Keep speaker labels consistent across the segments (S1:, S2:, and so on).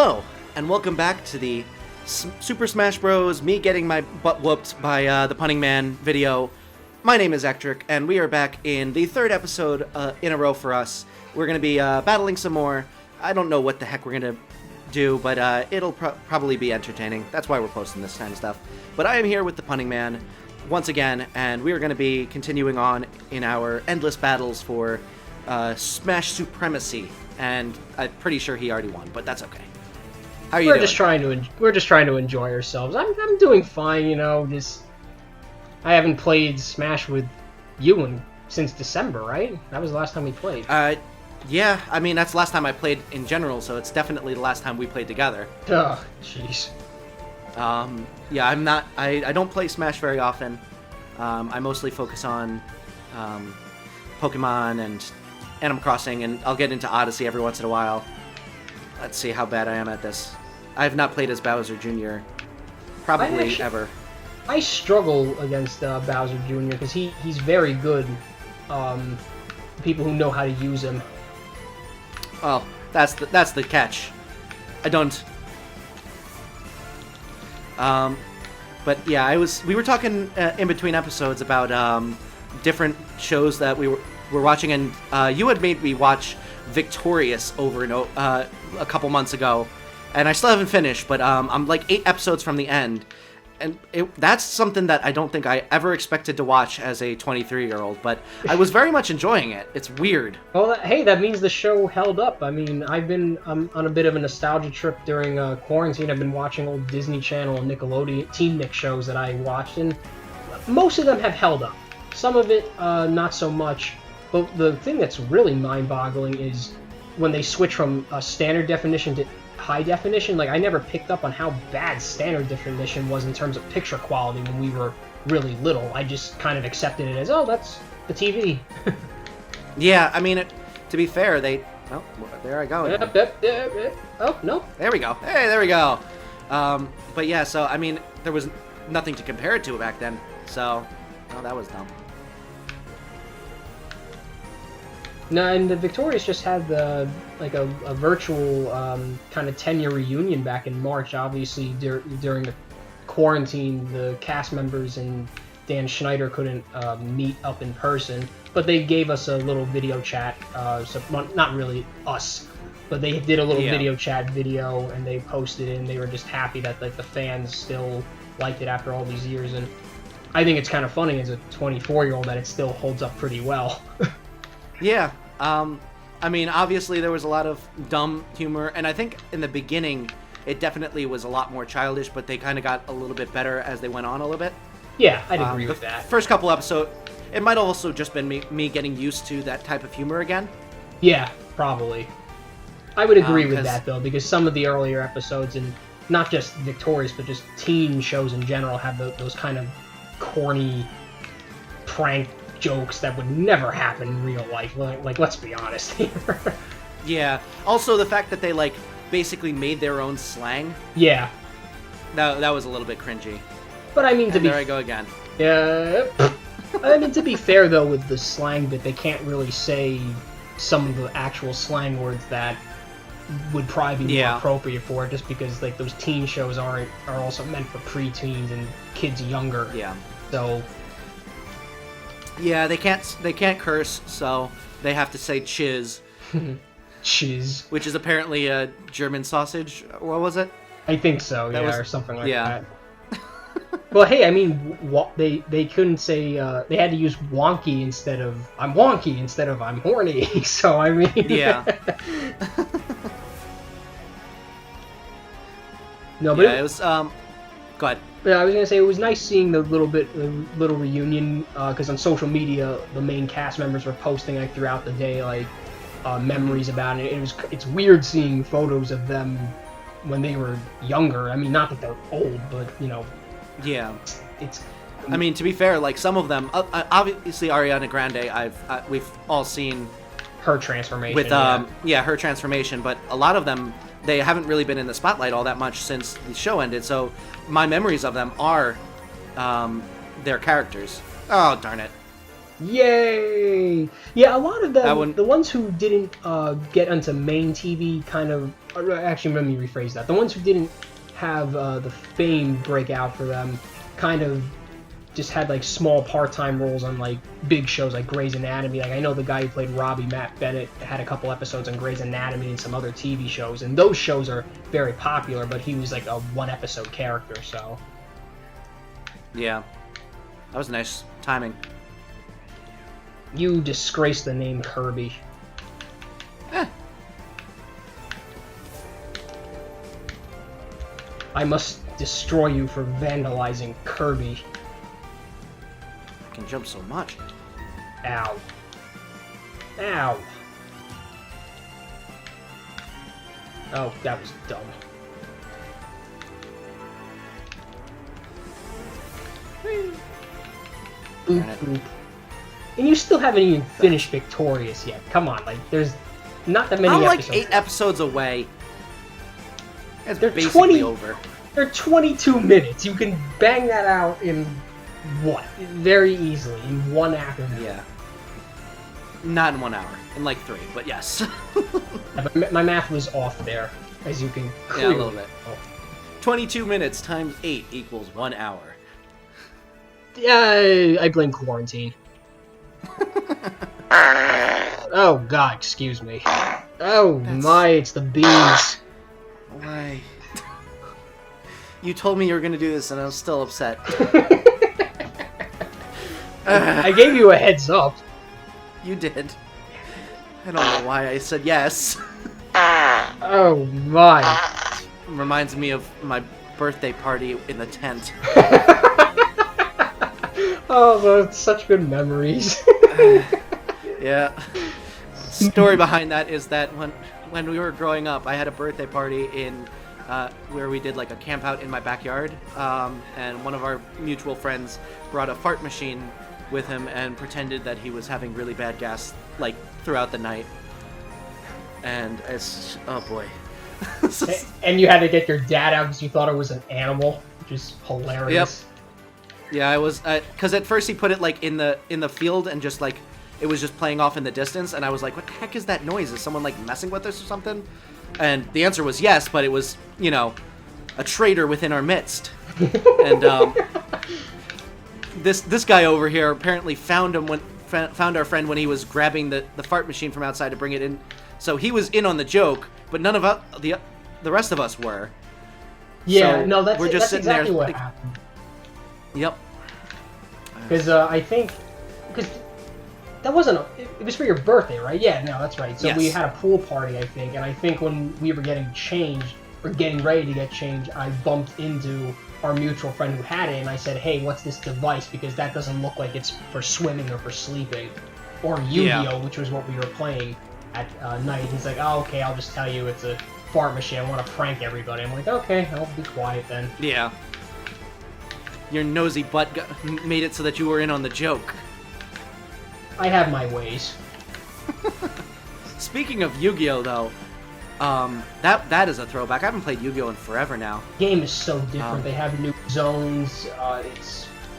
S1: Hello, and welcome back to the Super Smash Bros. Me getting my butt whooped by ThePunningMan video. My name is Ectric, and we are back in the third episode in a row for us. We're going to be battling some more. I don't know what the heck we're going to do, but it'll probably be entertaining. That's why we're posting this kind of stuff. But I am here with ThePunningMan once again, and we are going to be continuing on in our endless battles for Smash Supremacy. And I'm pretty sure he already won, but that's okay. How are you doing?
S2: We're just trying to enjoy ourselves. I'm doing fine, you know. I haven't played Smash with you since December, right? That was the last time we played.
S1: Yeah. I mean, that's the last time I played in general, so it's definitely the last time we played together.
S2: Oh, jeez.
S1: Yeah, I'm not. I don't play Smash very often. I mostly focus on Pokemon and Animal Crossing, and I'll get into Odyssey every once in a while. Let's see how bad I am at this. I have not played as Bowser Jr. Probably ever.
S2: I struggle against Bowser Jr. because he's very good. People who know how to use him.
S1: Well, that's the catch. I don't. But yeah, we were talking in between episodes about different shows that we're watching, and you had made me watch Victorious over and over a couple months ago, and I still haven't finished, but I'm like 8 episodes from the end, and that's something that I don't think I ever expected to watch as a 23-year-old, but I was very much enjoying it. It's weird.
S2: Well, hey, that means the show held up. I mean, I've been on a bit of a nostalgia trip during quarantine. I've been watching old Disney Channel and Nickelodeon Teen Nick shows that I watched, and most of them have held up. Some of it, not so much. But the thing that's really mind-boggling is when they switch from standard definition to high definition. Like, I never picked up on how bad standard definition was in terms of picture quality when we were really little. I just kind of accepted it as, oh, that's the TV.
S1: Yeah, I mean, to be fair, oh, there I go.
S2: Oh, no.
S1: There we go. Hey, there we go. But yeah, so, I mean, there was nothing to compare it to back then. So, oh, that was dumb.
S2: No, and the Victorious just had a virtual kind of 10-year reunion back in March. Obviously, during the quarantine, the cast members and Dan Schneider couldn't meet up in person, but they gave us a little video chat. So not really us, but they did a little video chat video, and they posted it, and they were just happy that the fans still liked it after all these years. And I think it's kind of funny as a 24-year-old that it still holds up pretty well.
S1: Yeah, I mean, obviously there was a lot of dumb humor, and I think in the beginning it definitely was a lot more childish, but they kind of got a little bit better as they went on a little bit.
S2: Yeah, I'd agree with that.
S1: First couple episodes, it might also just been me getting used to that type of humor again.
S2: Yeah, probably. I would agree with that, though, because some of the earlier episodes, and not just Victorious, but just teen shows in general, have those kind of corny prank jokes that would never happen in real life. Like, let's be honest here.
S1: Yeah. Also, the fact that they basically made their own slang.
S2: Yeah.
S1: That was a little bit cringy.
S2: But I mean,
S1: there I go again.
S2: Yeah. I mean, to be fair though, with the slang bit, they can't really say some of the actual slang words that would probably be more appropriate for it, just because those teen shows are also meant for preteens and kids younger.
S1: Yeah.
S2: So.
S1: Yeah, they can't curse, so they have to say chiz.
S2: Chiz.
S1: Which is apparently a German sausage. What was it?
S2: I think so, or something like that.
S1: Well,
S2: hey, I mean, they couldn't say, they had to use wonky instead of I'm wonky instead of I'm horny, so I mean...
S1: Yeah.
S2: No, but
S1: it was, go ahead.
S2: Yeah, I was gonna say it was nice seeing the little reunion, because on social media the main cast members were posting throughout the day memories about it. It's weird seeing photos of them when they were younger. I mean, not that they're old, but you know.
S1: Yeah. I mean, to be fair, some of them, obviously Ariana Grande, we've all seen
S2: her transformation.
S1: With her transformation, but a lot of them, they haven't really been in the spotlight all that much since the show ended, so my memories of them are their characters. Oh, darn it.
S2: Yay! Yeah, a lot of them,
S1: one-
S2: the ones who didn't get onto main TV kind of... Actually, let me rephrase that. The ones who didn't have the fame break out for them kind of just had, like, small part-time roles on, like, big shows like Grey's Anatomy. Like, I know the guy who played Robbie, Matt Bennett, had a couple episodes on Grey's Anatomy and some other TV shows, and those shows are very popular, but he was, like, a one-episode character, so...
S1: Yeah. That was nice timing.
S2: You disgrace the name Kirby.
S1: Eh.
S2: I must destroy you for vandalizing Kirby.
S1: I can jump so much.
S2: Ow. Ow. Oh, that was dumb. Boop, boop. And you still haven't even finished Victorious yet. Come on, like, there's not that many
S1: I'm
S2: episodes.
S1: like 8 episodes away. It's
S2: They're
S1: basically
S2: 20
S1: over.
S2: They're 22 minutes. You can bang that out in, what? Very easily, in 1 afternoon.
S1: Yeah. Not in 1 hour. In like 3, but yes.
S2: Yeah, but my math was off there, as you can
S1: Yeah, a
S2: clearly
S1: little bit.
S2: tell.
S1: 22 minutes times 8 equals 1 hour.
S2: Yeah, I blame quarantine. Oh god, excuse me. Oh my, it's the beans.
S1: Why? You told me you were going to do this and I was still upset.
S2: I gave you a heads up.
S1: You did. I don't know why I said yes.
S2: Oh my.
S1: Reminds me of my birthday party in the tent.
S2: Oh, those such good memories.
S1: Yeah. Story behind that is that when we were growing up, I had a birthday party in where we did like a camp out in my backyard, and one of our mutual friends brought a fart machine with him and pretended that he was having really bad gas like throughout the night. And it's oh boy.
S2: And you had to get your dad out because you thought it was an animal, which is hilarious.
S1: Yep. Yeah, I was, because at first he put it like in the field and just like it was just playing off in the distance, and I was like, what the heck is that noise? Is someone like messing with us or something? And the answer was yes, but it was, you know, a traitor within our midst. And this guy over here apparently found our friend when he was grabbing the fart machine from outside to bring it in. So he was in on the joke, but none of the rest of us were.
S2: Yeah,
S1: So
S2: no, that's
S1: we're just
S2: that's
S1: sitting there
S2: exactly what
S1: like,
S2: happened.
S1: Yep.
S2: Because I think, because that wasn't, it was for your birthday, right? Yeah, no, that's right. So
S1: Yes.
S2: we had a pool party, I think, and I think when we were getting changed, or getting ready to get changed, I bumped into our mutual friend who had it, and I said, hey, what's this device? Because that doesn't look like it's for swimming or for sleeping. Or Yu-Gi-Oh,
S1: Yeah.
S2: which was what we were playing at night. He's like, oh, okay, I'll just tell you it's a fart machine. I want to prank everybody. I'm like, okay, I'll be quiet then.
S1: Yeah. Your nosy butt made it so that you were in on the joke.
S2: I have my ways.
S1: Speaking of Yu-Gi-Oh, though, that is a throwback. I haven't played Yu-Gi-Oh in forever now.
S2: Game is so different. They have new zones.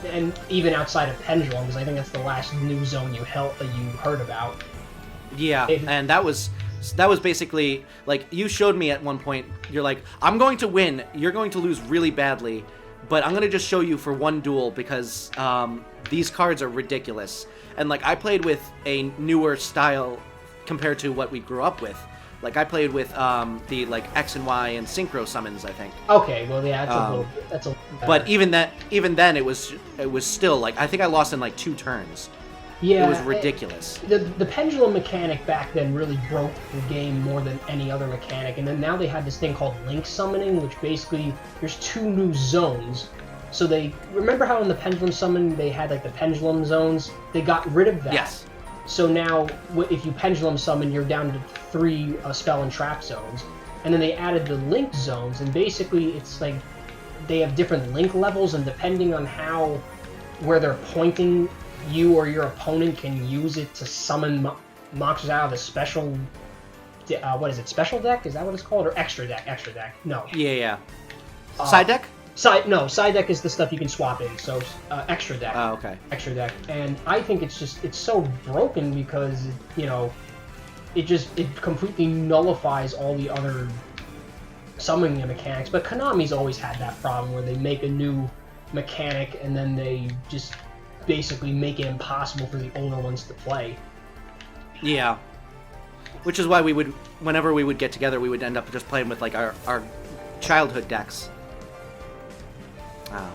S2: And even outside of Pendulum, because I think that's the last new zone you heard about.
S1: Yeah, and that was basically like you showed me at one point. You're like, I'm going to win. You're going to lose really badly, but I'm gonna just show you for one duel because these cards are ridiculous. And like I played with a newer style compared to what we grew up with. Like I played with the like X and Y and synchro summons, I think.
S2: Okay, well yeah, that's a little
S1: But even then it was still like I think I lost in like 2 turns.
S2: yeah,
S1: It was ridiculous.
S2: The pendulum mechanic back then really broke the game more than any other mechanic, and then now they have this thing called link summoning, which basically there's 2 new zones. So they remember how in the pendulum summon they had like the pendulum zones. They got rid of that.
S1: Yes.
S2: So now, if you pendulum summon, you're down to 3 spell and trap zones. And then they added the link zones, and basically it's like they have different link levels, and depending on where they're pointing, you or your opponent can use it to summon monsters out of a special, what is it, special deck? Is that what it's called? Or extra deck? Extra deck. No.
S1: Yeah. Side deck?
S2: Side deck is the stuff you can swap in. So extra deck.
S1: Oh, okay.
S2: Extra deck, and I think it's so broken because it completely nullifies all the other summoning mechanics. But Konami's always had that problem where they make a new mechanic and then they just basically make it impossible for the older ones to play.
S1: Yeah. Which is why whenever we would get together, we would end up just playing with like our childhood decks. Oh,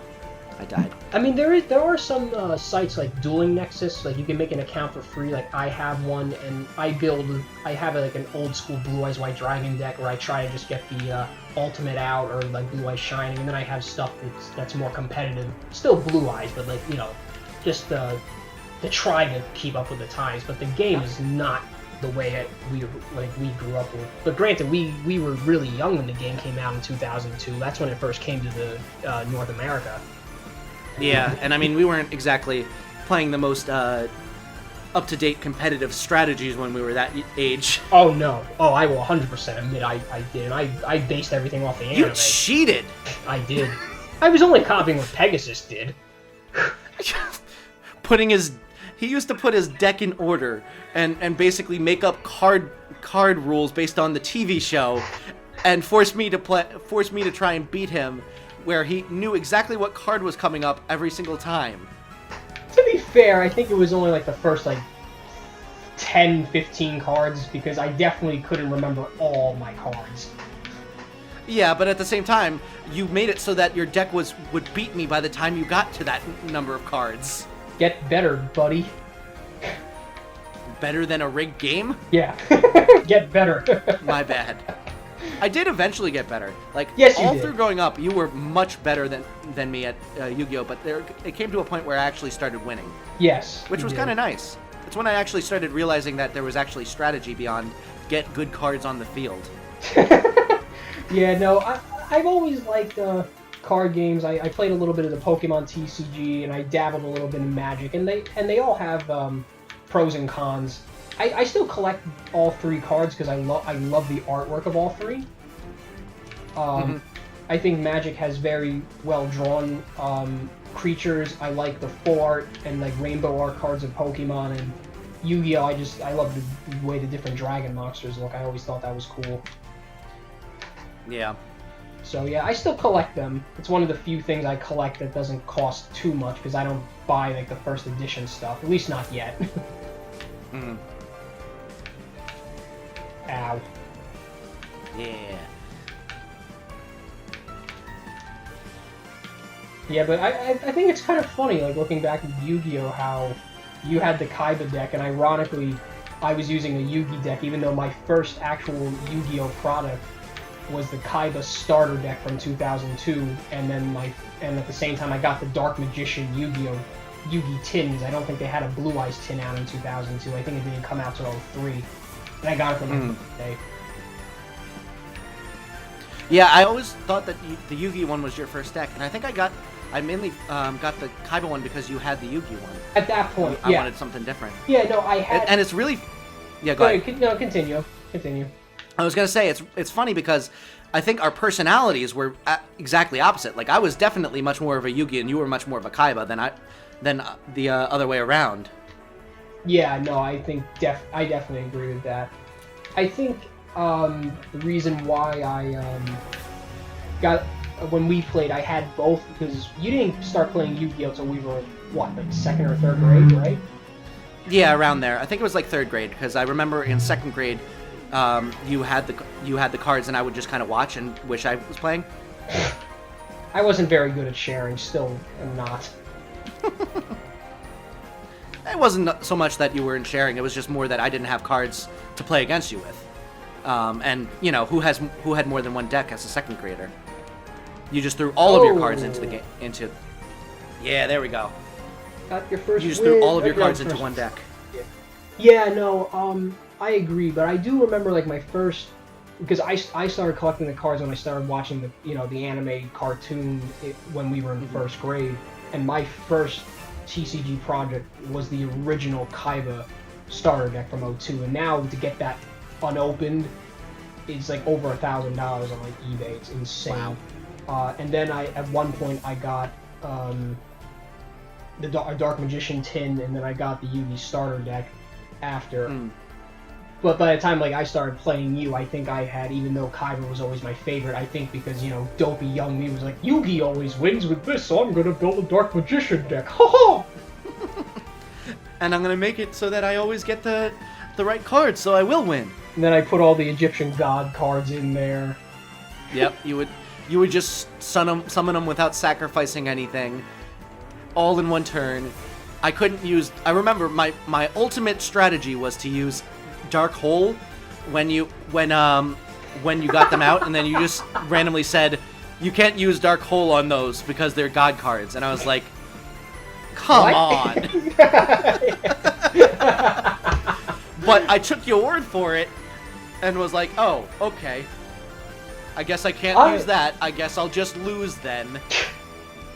S1: I died.
S2: I mean, there are some sites like Dueling Nexus, like you can make an account for free. Like I have one, and I have like an old school Blue Eyes White Dragon deck where I try to just get the Ultimate out or like Blue Eyes Shining, and then I have stuff that's more competitive. Still Blue Eyes, but like just to try to keep up with the times. But the game is not the way we grew up with. But granted, we were really young when the game came out in 2002. That's when it first came to the North America.
S1: Yeah, and I mean, we weren't exactly playing the most up-to-date competitive strategies when we were that age.
S2: Oh, no. Oh, I will 100% admit I did. I based everything off the anime.
S1: You cheated!
S2: I did. I was only copying what Pegasus did.
S1: He used to put his deck in order and basically make up card rules based on the TV show and force me to try and beat him, where he knew exactly what card was coming up every single time.
S2: To be fair, I think it was only like the first 10, 15 cards, because I definitely couldn't remember all my cards.
S1: Yeah, but at the same time, you made it so that your deck would beat me by the time you got to that number of cards.
S2: Get better, buddy.
S1: Better than a rigged game?
S2: Yeah. Get better.
S1: My bad. I did eventually get better. Like,
S2: yes, you
S1: all
S2: did.
S1: through growing up, you were much better than me at Yu-Gi-Oh! But it came to a point where I actually started winning.
S2: Yes.
S1: Which was kind of nice. It's when I actually started realizing that there was actually strategy beyond get good cards on the field.
S2: Yeah, no, I've always liked card games. I played a little bit of the Pokemon TCG, and I dabbled a little bit in Magic, and they all have pros and cons. I still collect all three cards because I love the artwork of all three. I think Magic has very well drawn creatures. I like the full art and like rainbow art cards of Pokemon, and Yu-Gi-Oh! I love the way the different dragon monsters look. I always thought that was cool.
S1: Yeah.
S2: So yeah, I still collect them. It's one of the few things I collect that doesn't cost too much because I don't buy like the first edition stuff. At least not yet.
S1: Mm.
S2: Ow.
S1: Yeah.
S2: Yeah, but I think it's kind of funny, like looking back at Yu-Gi-Oh! How you had the Kaiba deck, and ironically, I was using a Yu-Gi deck, even though my first actual Yu-Gi-Oh! Product was the Kaiba starter deck from 2002, and then at the same time I got the Dark Magician Yu-Gi-Oh! Yu-Gi tins. I don't think they had a Blue Eyes tin out in 2002. I think it didn't come out till 03, and I got it for my birthday.
S1: Yeah, I always thought that the Yu-Gi one was your first deck, and I think I mainly got the Kaiba one because you had the Yu-Gi one.
S2: At that point,
S1: I wanted something different.
S2: Yeah, no, I had.
S1: And it's really. Yeah, go ahead.
S2: No, continue.
S1: I was gonna say it's funny because I think our personalities were exactly opposite. Like I was definitely much more of a Yugi, and you were much more of a Kaiba than the other way around.
S2: Yeah, no, I think I definitely agree with that. I think the reason why I got when we played, I had both because you didn't start playing Yu-Gi-Oh! Till we were what, like second or third grade, right?
S1: Yeah, around there. I think it was like third grade because I remember in second grade. You had the cards, and I would just kind of watch and wish I was playing.
S2: I wasn't very good at sharing. Still, am not.
S1: It wasn't so much that you weren't sharing. It was just more that I didn't have cards to play against you with. And who had more than one deck as a second grader? You just threw all of your cards into the game. Yeah, there we go.
S2: Got your first.
S1: You just threw all of your cards into one deck.
S2: Yeah, no. I agree, but I do remember like my first, because I started collecting the cards when I started watching the anime cartoon when we were in first grade, and my first TCG project was the original Kaiba starter deck from 02, and now to get that unopened, it's like over $1,000 on like eBay. It's insane.
S1: Wow.
S2: And then at one point I got a Dark Magician tin, and then I got the Yugi starter deck after. But by the time I started playing you, I think I had, even though Kyber was always my favorite, I think because, dopey young me was like, Yugi always wins with this, so I'm gonna build a Dark Magician deck. Ha ha!
S1: And I'm gonna make it so that I always get the right cards, so I will win.
S2: And then I put all the Egyptian god cards in there.
S1: Yep, you would just summon them without sacrificing anything, all in one turn. I remember my ultimate strategy was to use Dark Hole when you got them out, and then you just randomly said you can't use Dark Hole on those because they're god cards, and I was like, come on. But I took your word for it and was like, oh, okay, I guess I can't use that. I guess I'll just lose then.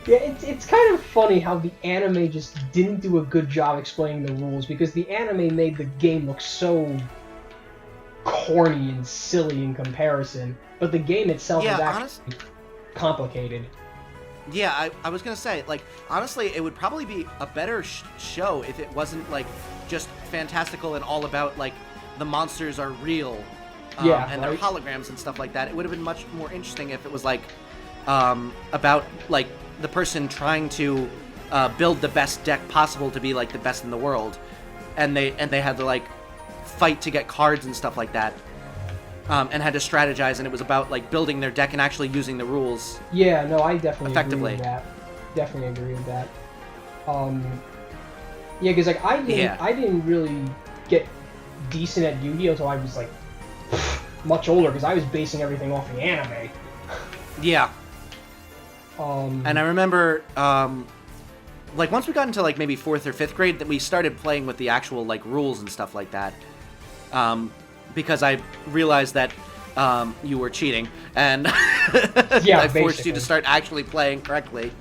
S2: Yeah, it's kind of funny how the anime just didn't do a good job explaining the rules, because the anime made the game look so corny and silly in comparison, but the game itself is actually complicated.
S1: Yeah, I was gonna say, honestly, it would probably be a better show if it wasn't, just fantastical and all about, the monsters are real, and they're holograms and stuff like that. It would have been much more interesting if it was, about, the person trying to build the best deck possible to be, the best in the world, and they had to, fight to get cards and stuff like that. And had to strategize, and it was about building their deck and actually using the rules.
S2: Yeah, no, I definitely
S1: effectively
S2: agree with that. Definitely agree with that. Yeah, because I didn't really get decent at Yu-Gi-Oh until I was much older, because I was basing everything off the anime.
S1: Yeah. And I remember, once we got into maybe 4th or 5th grade, that we started playing with the actual rules and stuff like that. Because I realized that you were cheating, and I forced you to start actually playing correctly.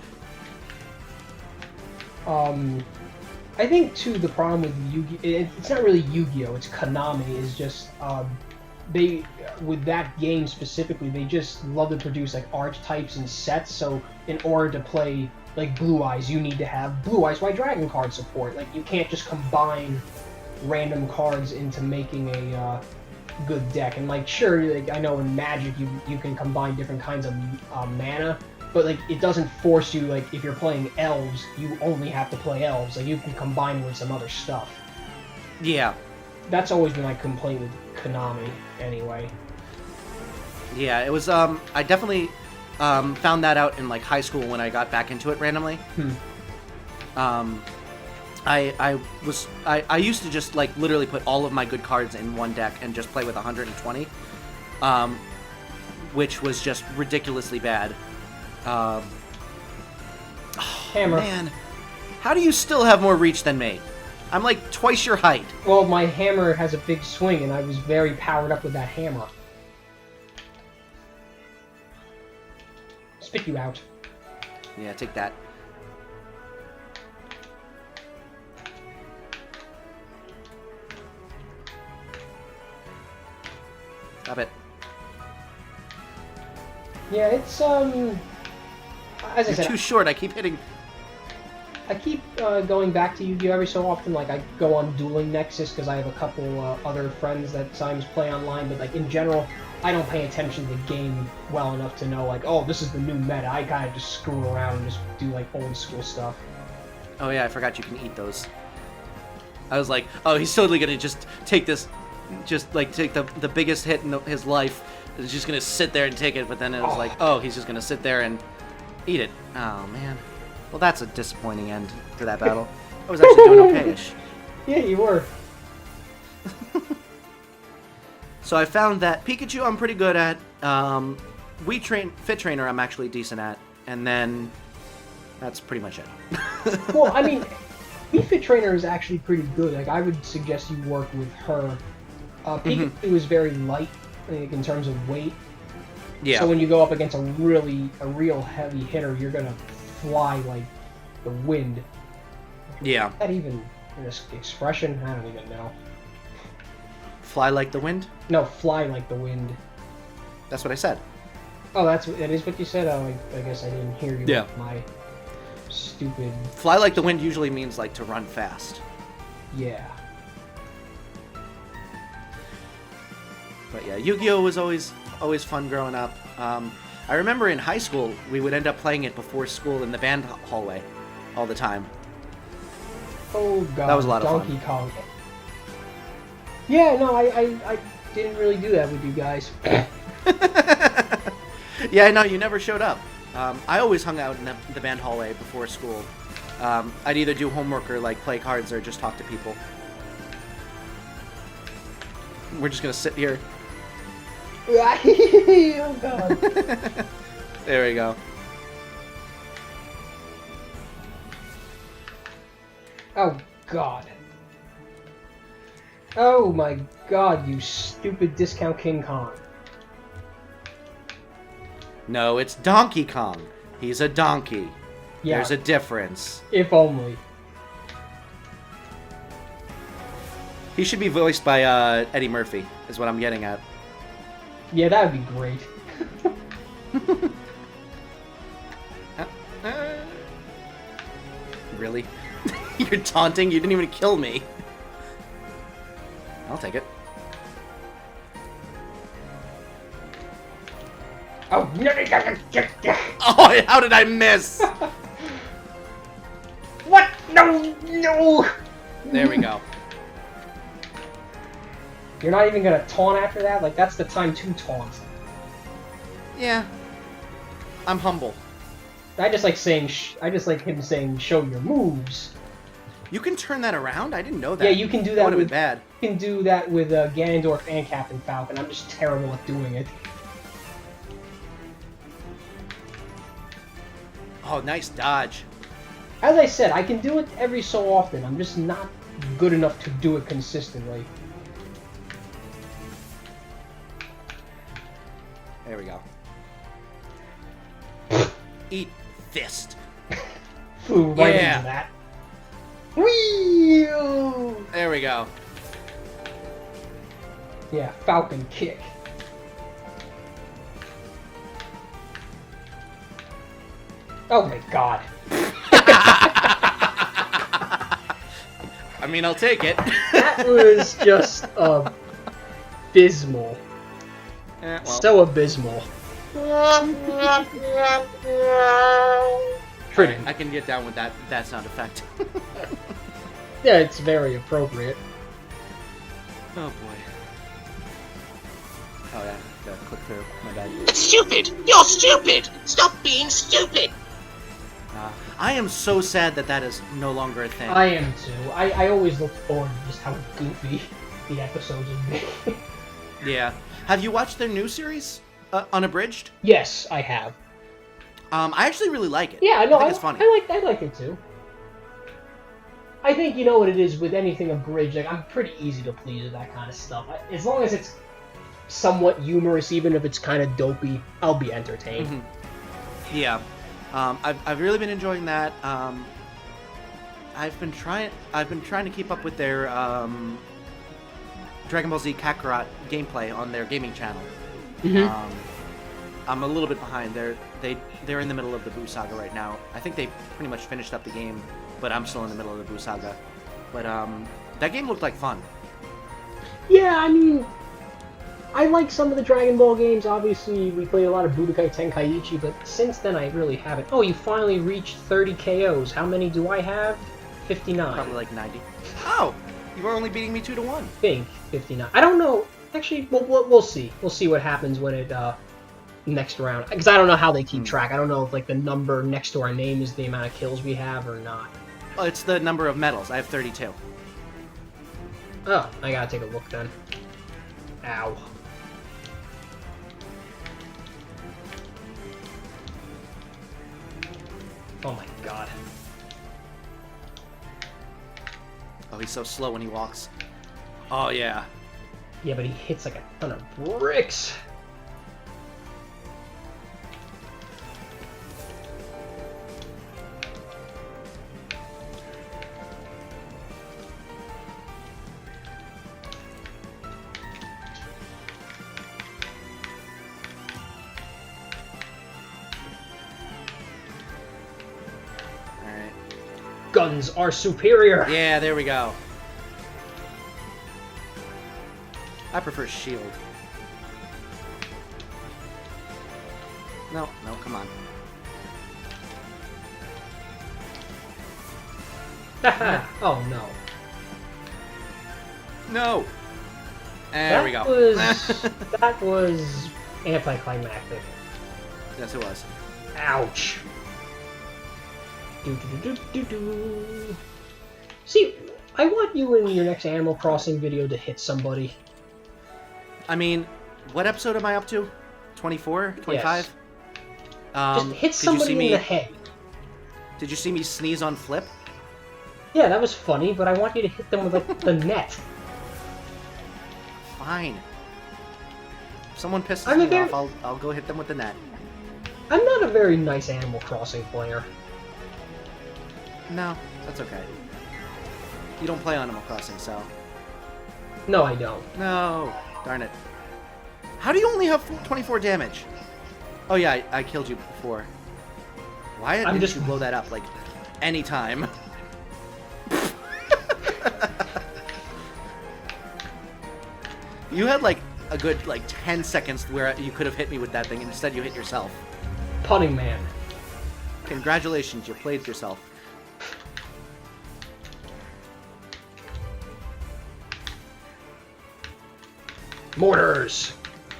S2: I think, too, the problem with Yu-Gi-Oh! It's not really Yu-Gi-Oh! It's Konami, is just, with that game specifically, they just love to produce, archetypes and sets, so in order to play, Blue Eyes, you need to have Blue Eyes White Dragon card support. You can't just combine random cards into making a good deck. And sure, I know in Magic you can combine different kinds of mana, but it doesn't force you, if you're playing elves, you only have to play elves. You can combine with some other stuff.
S1: Yeah.
S2: That's always been my complaint with Konami, anyway.
S1: Yeah, it was, I definitely found that out in high school when I got back into it randomly. I used to just literally put all of my good cards in one deck and just play with 120, which was just ridiculously bad.
S2: Hammer.
S1: Man, how do you still have more reach than me? I'm twice your height.
S2: Well, my hammer has a big swing, and I was very powered up with that hammer. Spit you out.
S1: Yeah, take that. Stop it.
S2: Yeah, it's, as I said,
S1: too short. I keep hitting.
S2: I keep going back to Yu-Gi-Oh! Every so often. I go on Dueling Nexus because I have a couple other friends that sometimes play online, but in general, I don't pay attention to the game well enough to know, oh, this is the new meta. I kind of just screw around and just do, old school stuff.
S1: Oh, yeah, I forgot you can eat those. I was like, oh, he's totally gonna just take this, take the biggest hit in his life. He's just gonna sit there and take it, but then it was he's just gonna sit there and eat it. Oh, man. Well, that's a disappointing end to that battle. I was actually doing okay-ish.
S2: Yeah, you were.
S1: So I found that Pikachu I'm pretty good at. Fit Trainer I'm actually decent at. And then that's pretty much it.
S2: Well, I mean, Fit Trainer is actually pretty good. I would suggest you work with her. Pikachu is very light in terms of weight. Yeah. So when you go up against a real heavy hitter, you're gonna fly like the wind.
S1: Yeah.
S2: Is that even an expression? I don't even know.
S1: Fly like the wind?
S2: No, fly like the wind.
S1: That's what I said.
S2: Oh, that is what you said? Oh, I guess I didn't hear you.
S1: Yeah.
S2: With my stupid...
S1: Fly like the wind usually means, like, to run fast.
S2: Yeah.
S1: But yeah, Yu-Gi-Oh! Was always fun growing up. I remember in high school, we would end up playing it before school in the band hallway all the time.
S2: Oh, God.
S1: That was a lot of
S2: Donkey
S1: fun.
S2: Kong. Yeah, no, I didn't really do that with you guys.
S1: Yeah, no, you never showed up. I always hung out in the band hallway before school. I'd either do homework or like play cards or just talk to people. We're just gonna sit here.
S2: Oh, God.
S1: There we go.
S2: Oh, God. Oh, my God, you stupid Discount King Kong.
S1: No, it's Donkey Kong. He's a donkey.
S2: Yeah.
S1: There's a difference.
S2: If only.
S1: He should be voiced by Eddie Murphy, is what I'm getting at.
S2: Yeah, that would be great.
S1: Really? You're taunting? You didn't even kill me. I'll take it.
S2: Oh,
S1: Oh, how did I miss?
S2: what? No, no.
S1: There we go.
S2: You're not even gonna taunt after that? Like, that's the time to taunt.
S1: Yeah. I'm humble.
S2: I just like saying, I just like him saying, show your moves.
S1: You can turn that around? I didn't know that.
S2: Yeah, you can do that
S1: would have
S2: with,
S1: been bad.
S2: You can do that with Ganondorf and Captain Falcon. I'm just terrible at doing it.
S1: Oh, nice dodge.
S2: As I said, I can do it every so often. I'm just not good enough to do it consistently.
S1: There we go. Eat fist.
S2: Flew right
S1: Yeah.
S2: into that. Whee!
S1: There we go.
S2: Yeah, Falcon kick. Oh my God.
S1: I mean, I'll take it.
S2: That was just abysmal.
S1: Well.
S2: So abysmal. Pretty.
S1: I can get down with that sound effect.
S2: Yeah, it's very appropriate.
S1: Oh boy. Oh yeah, gotta click through. My bad.
S3: It's stupid! You're stupid! Stop being stupid!
S1: I am so sad that is no longer a thing.
S2: I am too. I always look forward to just how goofy the episodes would be.
S1: Yeah. Have you watched their new series, Unabridged?
S2: Yes, I have.
S1: I actually really like it.
S2: Yeah, no,
S1: I think it's funny.
S2: I like it too. I think you know what it is with anything abridged. Like, I'm pretty easy to please with that kind of stuff. As long as it's somewhat humorous, even if it's kind of dopey, I'll be entertained.
S1: Mm-hmm. Yeah. I've really been enjoying that. I've been trying to keep up with their Dragon Ball Z Kakarot gameplay on their gaming channel.
S2: Mm-hmm.
S1: I'm a little bit behind. They're in the middle of the Buu Saga right now. I think they pretty much finished up the game, but I'm still in the middle of the Buu Saga. But that game looked like fun.
S2: Yeah, I mean, I like some of the Dragon Ball games. Obviously, we played a lot of Budokai Tenkaichi, but since then I really haven't. Oh, you finally reached 30 KOs. How many do I have? 59.
S1: Probably like 90. Oh, you are only beating me 2-1.
S2: I think 59. I don't know. Actually, we'll see. We'll see what happens when it next round. Because I don't know how they keep track. I don't know if like the number next to our name is the amount of kills we have or not.
S1: Well, it's the number of medals. I have 32.
S2: Oh, I gotta take a look then. Ow. Oh my god.
S1: Oh, he's so slow when he walks. Oh, yeah.
S2: Yeah, but he hits like a ton of bricks. guns are superior.
S1: Yeah, there we go. I prefer shield. No, come on.
S2: Oh no.
S1: No. There we go.
S2: That was anticlimactic.
S1: Yes, it was.
S2: Ouch. Do. See, I want you in your next Animal Crossing video to hit somebody.
S1: I mean, what episode am I up to? 24? 25?
S2: Yes. Just hit somebody in the head.
S1: Did you see me sneeze on Flip?
S2: Yeah, that was funny, but I want you to hit them with like the net.
S1: Fine. If someone pisses me off, I'll go hit them with the net.
S2: I'm not a very nice Animal Crossing player.
S1: No, that's okay. You don't play Animal Crossing, so...
S2: No, I don't.
S1: No! Darn it. How do you only have 24 damage? Oh yeah, I killed you before. Why didn't you blow that up, like, any time? You had, like, a good, like, 10 seconds where you could have hit me with that thing, and instead you hit yourself.
S2: PunningMan.
S1: Congratulations, you played yourself.
S2: Mortars!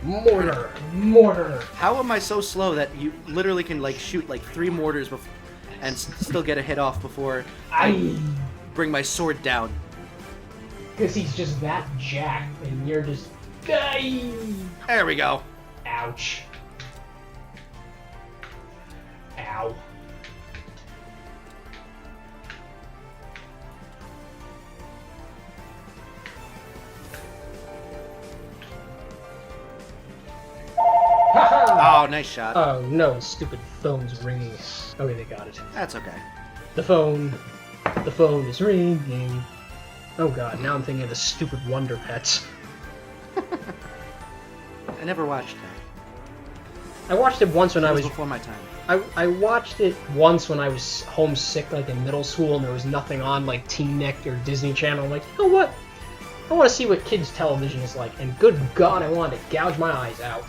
S2: Mortar!
S1: How am I so slow that you literally can, like, shoot, like, 3 mortars and still get a hit off before I bring my sword down?
S2: Because he's just that jacked, and you're just...
S1: There we go.
S2: Ouch. Ow.
S1: Oh, nice shot.
S2: Oh no, stupid phone's ringing. Okay, they got it.
S1: That's okay.
S2: The phone is ringing. Oh god, now I'm thinking of the stupid Wonder Pets.
S1: I never watched that.
S2: I watched it once when I was
S1: before my time.
S2: I watched it once when I was homesick, like in middle school, and there was nothing on, like TeenNet or Disney Channel. I'm like, you know what? I want to see what kids' television is like, and good God, I wanted to gouge my eyes out.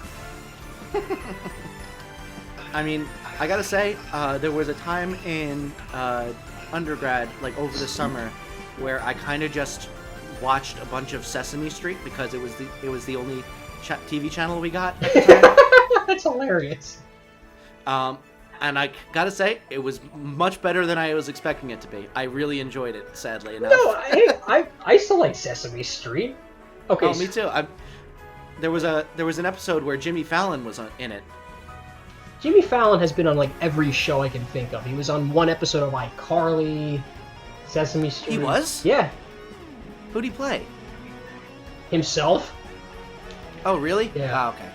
S1: I mean, I gotta say, there was a time in undergrad, like over the summer, where I kind of just watched a bunch of Sesame Street because it was the only TV channel we got at the time.
S2: That's hilarious.
S1: And I gotta say, it was much better than I was expecting it to be. I really enjoyed it, sadly enough.
S2: No, I still like Sesame Street. Okay.
S1: Oh, me too. There was an episode where Jimmy Fallon was in it.
S2: Jimmy Fallon has been on like every show I can think of. He was on one episode of iCarly, Sesame Street.
S1: He was?
S2: Yeah.
S1: Who'd he play?
S2: Himself.
S1: Oh, really?
S2: Yeah.
S1: Oh, okay.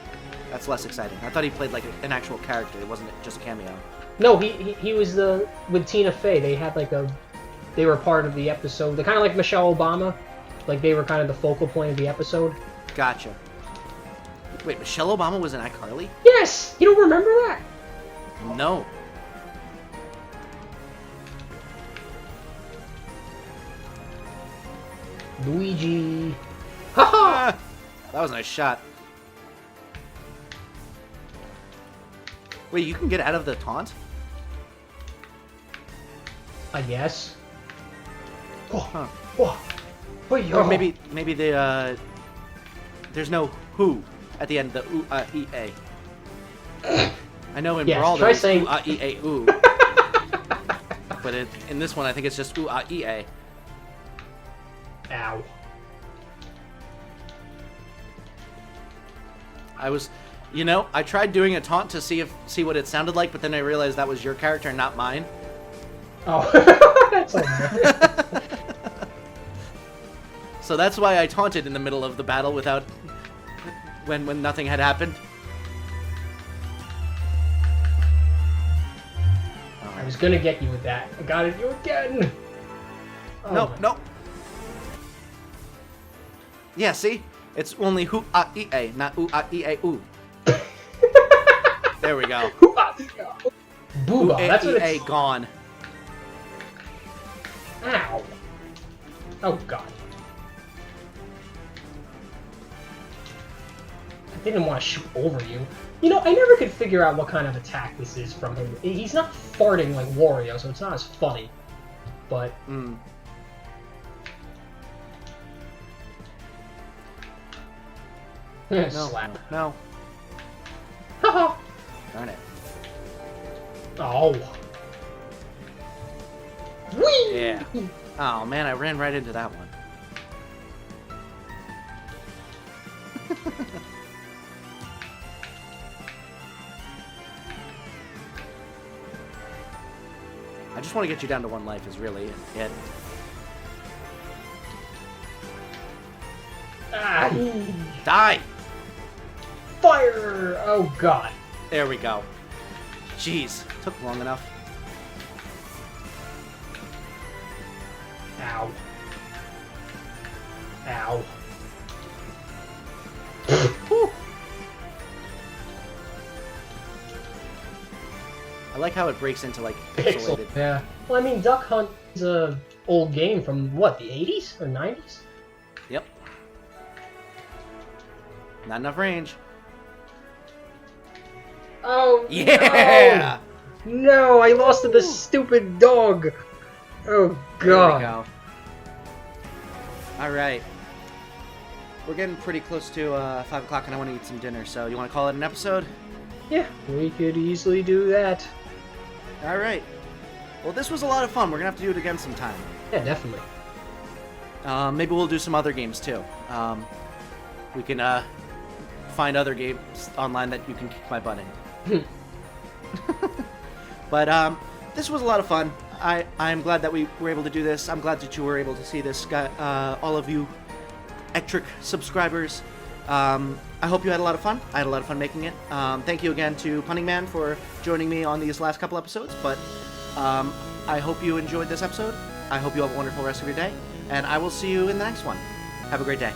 S1: That's less exciting. I thought he played like an actual character. It wasn't just a cameo.
S2: No, he was with Tina Fey. They had like they were part of the episode. They're kind of like Michelle Obama. Like they were kind of the focal point of the episode.
S1: Gotcha. Wait, Michelle Obama was in iCarly?
S2: Yes! You don't remember that?
S1: No.
S2: Luigi. Haha!
S1: That was a nice shot. Wait, you can get out of the taunt?
S2: I guess. Oh,
S1: Huh.
S2: oh, oh,
S1: Or maybe the there's no who at the end. The E-A. I know in
S2: Yes,
S1: Brawl
S2: try
S1: there's
S2: saying-
S1: E-A ooh. But in this one I think it's just E-A.
S2: Ow.
S1: I tried doing a taunt to see what it sounded like, but then I realized that was your character and not mine.
S2: Oh, that's hilarious.
S1: So that's why I taunted in the middle of the battle without when nothing had happened.
S2: I was gonna get you with that. I got it you again. Oh,
S1: No. Yeah, see? It's only hoo-ah-e-a, not ooh-ah-e-a-ooh. There we go.
S2: Booba. That's what
S1: Ooh-ah-e-a
S2: it's.
S1: gone.
S2: Ow. Oh, God. I didn't want to shoot over you. You know, I never could figure out what kind of attack this is from him. He's not farting like Wario, so it's not as funny. But...
S1: No,
S2: slap.
S1: no.
S2: Haha.
S1: Darn it.
S2: Oh. Whee!
S1: Yeah. Oh, man, I ran right into that one. I just want to get you down to 1 life is really it.
S2: Ah.
S1: Die!
S2: Fire! Oh, God.
S1: There we go. Jeez, took long enough.
S2: Ow. Ow.
S1: Whew. I like how it breaks into, like,
S2: Pixel.
S1: pixelated.
S2: Yeah. Well, I mean, Duck Hunt is a old game from, what, the 80s or 90s?
S1: Yep. Not enough range.
S2: Oh,
S1: Yeah!
S2: No, no, I lost to the stupid dog. Oh,
S1: There
S2: God.
S1: we go. Alright. We're getting pretty close to 5 o'clock and I want to eat some dinner, so you want to call it an episode?
S2: Yeah, we could easily do that.
S1: Alright. Well, this was a lot of fun. We're going to have to do it again sometime.
S2: Yeah, definitely.
S1: Maybe we'll do some other games, too. We can find other games online that you can kick my butt in. But this was a lot of fun. I'm glad that we were able to do this. I'm glad that you were able to see this, all of you Ectric subscribers. I hope you had a lot of fun. I had a lot of fun making it. Thank you again to PunningMan for joining me on these last couple episodes. But I hope you enjoyed this episode. I hope you have a wonderful rest of your day. And I will see you in the next one. Have a great day.